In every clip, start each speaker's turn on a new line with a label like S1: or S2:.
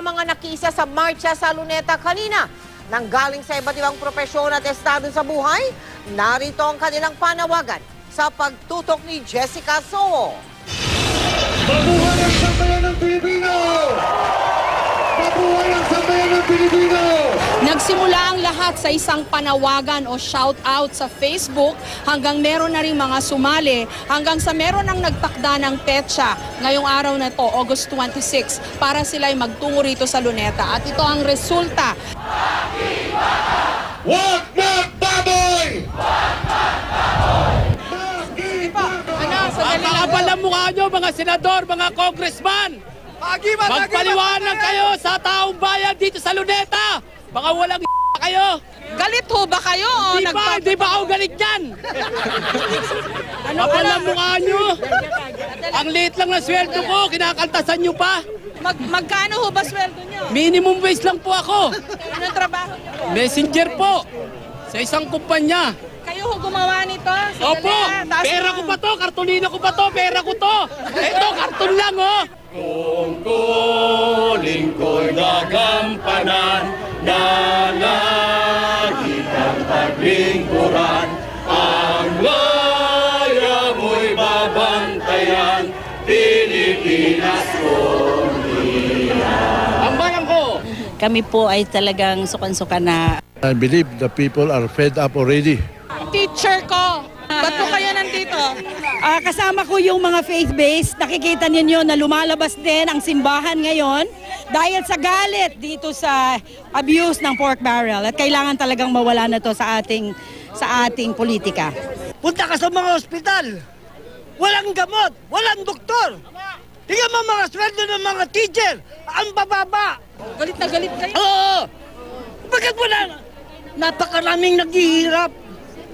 S1: ang mga nakiisa sa marcha sa Luneta kanina. Nanggaling sa iba't ibang propesyon at estado sa buhay, narito ang kanilang panawagan sa pagtutok ni Jessica Soho.
S2: Mabuhay ang sambayan ng Pilipino! Mabuhay ang sambayan ng Pilipino!
S3: Nagsimula ang lahat sa isang panawagan o shout-out sa Facebook hanggang meron na rin mga sumali hanggang sa meron ang nagtakda ng petsa ngayong araw na to, August 26, para sila'y magtungo rito sa Luneta. At ito ang resulta.
S2: Wag magbaboy!
S4: Magkakapal ang mukha nyo, mga senador, mga congressman! Magpaliwanag kayo sa taong bayan dito sa Luneta! Baka walang kayo!
S3: Galit ho ba kayo?
S4: Di ba ako galit yan? Kapal ang mukha nyo! Ang liit lang na sweldo ko, kinakaltasan nyo pa!
S3: Magkano ho ba sweldo nyo?
S4: Minimum wage lang po ako!
S3: Anong trabaho nyo po?
S4: Messenger po! Sa isang kumpanya!
S3: Kayo ho gumawa nito?
S4: Opo! Pera ko pa to! Kartulina ko pa to! Pera ko to! Ito, karton lang, oh!
S2: Tungkulin ko'y gagampanan na lagi kang paglingkuran. Ang laya mo'y babantayan, Pilipinas kong
S4: Ang bayan ko!
S5: Kami po ay talagang sukan-sukan na.
S6: I believe the people are fed up already.
S3: Teacher ko! Ba't po kayo nandito?
S7: Kasama ko yung mga faith-based. Nakikita ninyo na lumalabas din ang simbahan ngayon dahil sa galit dito sa abuse ng pork barrel at kailangan talagang mawala na to sa ating politika.
S8: Punta ka sa mga ospital. Walang gamot, walang doktor. Tingnan mo mga sweldo ng mga teacher. Ang bababa.
S3: Galit na galit kayo?
S8: Oo. Bakit wala? Napakaraming naghihirap.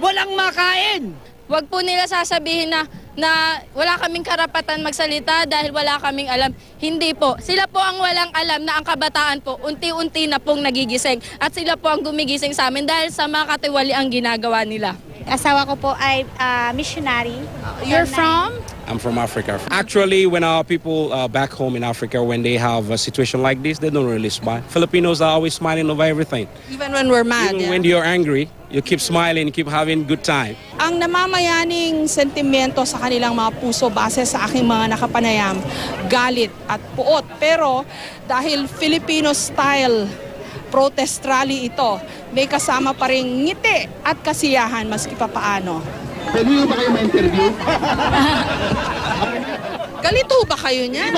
S8: Walang makain.
S9: Huwag po nila sasabihin na wala kaming karapatan magsalita dahil wala kaming alam. Hindi po. Sila po ang walang alam na ang kabataan po unti-unti na pong nagigising. At sila po ang gumigising sa amin dahil sa mga katiwali ang ginagawa nila.
S10: Asawa ko po ay missionary.
S3: You're from?
S11: I'm from Africa. Actually, when our people back home in Africa, when they have a situation like this, they don't really smile. Filipinos are always smiling over everything.
S3: Even when we're mad.
S11: Even when you're angry, you keep smiling, you keep having good time.
S3: Ang namamayaning sentimento sa kanilang mga puso base sa aking mga nakapanayam, galit at puot. Pero dahil Filipino style protest rally ito, may kasama pa rin ngiti at kasiyahan maski papaano.
S2: Pwede nyo ba kayo ma-interview?
S3: Galit ho ba kayo niyan?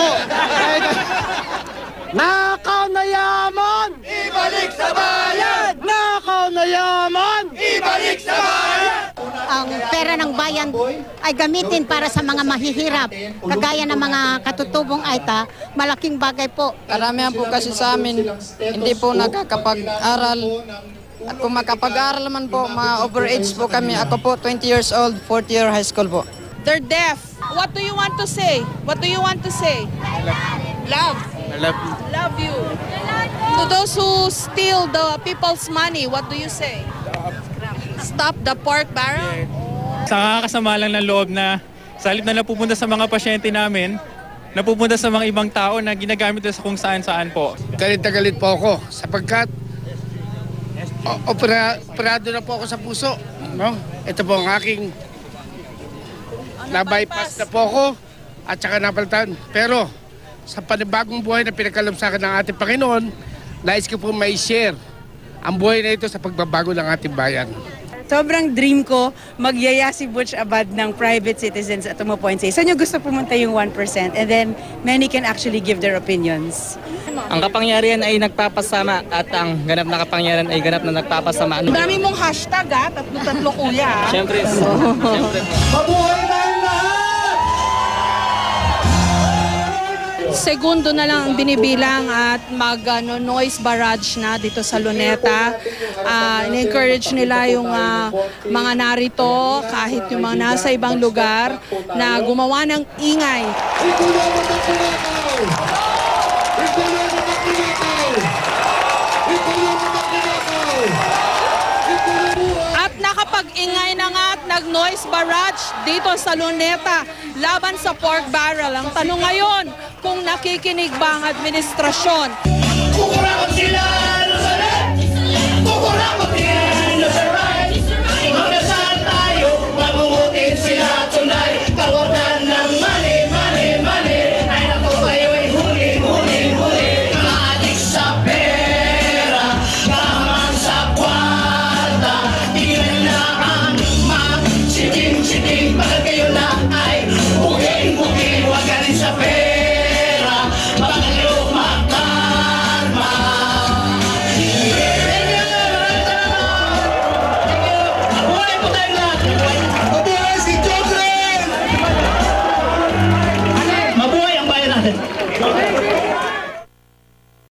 S8: Nakaw na yaman!
S2: Ibalik sa bayan!
S8: Nakaw na yaman!
S2: Ibalik sa bayan!
S10: Ang pera ng bayan ay gamitin para sa mga mahihirap. Kagaya ng mga katutubong Aita, malaking bagay po.
S12: Karamihan po kasi sa amin, hindi po nakakapag-aral. At kung makapag-aral naman po, ma-overage po kami. Ako po, 20 years old, 4th year high school po.
S3: They're deaf. What do you want to say? What do you want to say? Love.
S4: I love you.
S3: Love you. To those who steal the people's money, what do you say? Stop the pork barrel?
S13: Sa kasama lang ng loob na sa halip na napupunta sa mga pasyente namin, napupunta sa mga ibang tao na ginagamit sa kung saan-saan po.
S8: Galit na galit po ako sapagkat operado na po ako sa puso. No? Ito po ang aking na-bypass na po ako at saka napalitan. Pero sa panibagong buhay na pinakalam sa akin ng ating Panginoon, nais ko po may share ang buhay na ito sa pagbabago ng ating bayan.
S7: Sobrang dream ko magyaya si Butch Abad ng private citizens at Tumapointe. Saan nyo gusto pumunta yung 1%? And then many can actually give their opinions.
S4: Ang kapangyarihan ay nagpapasama at ang ganap na kapangyarihan ay ganap na nagpapasama.
S3: Ang dami mong hashtag tatlo kuya.
S4: Siyempre.
S2: Mabuhay na ang lahat!
S3: Segundo na lang ang binibilang at mag-noise barrage na dito sa Luneta. In-encourage nila yung mga narito, kahit yung mga nasa ibang lugar, na gumawa ng ingay. At nakapag-ingay na nga at nag-noise barrage dito sa Luneta laban sa pork barrel. Ang tanong ngayon, kung nakikinig ba ang administrasyon?
S2: Kukurakot sila, Luzon! Kukurakot sila, Luzon!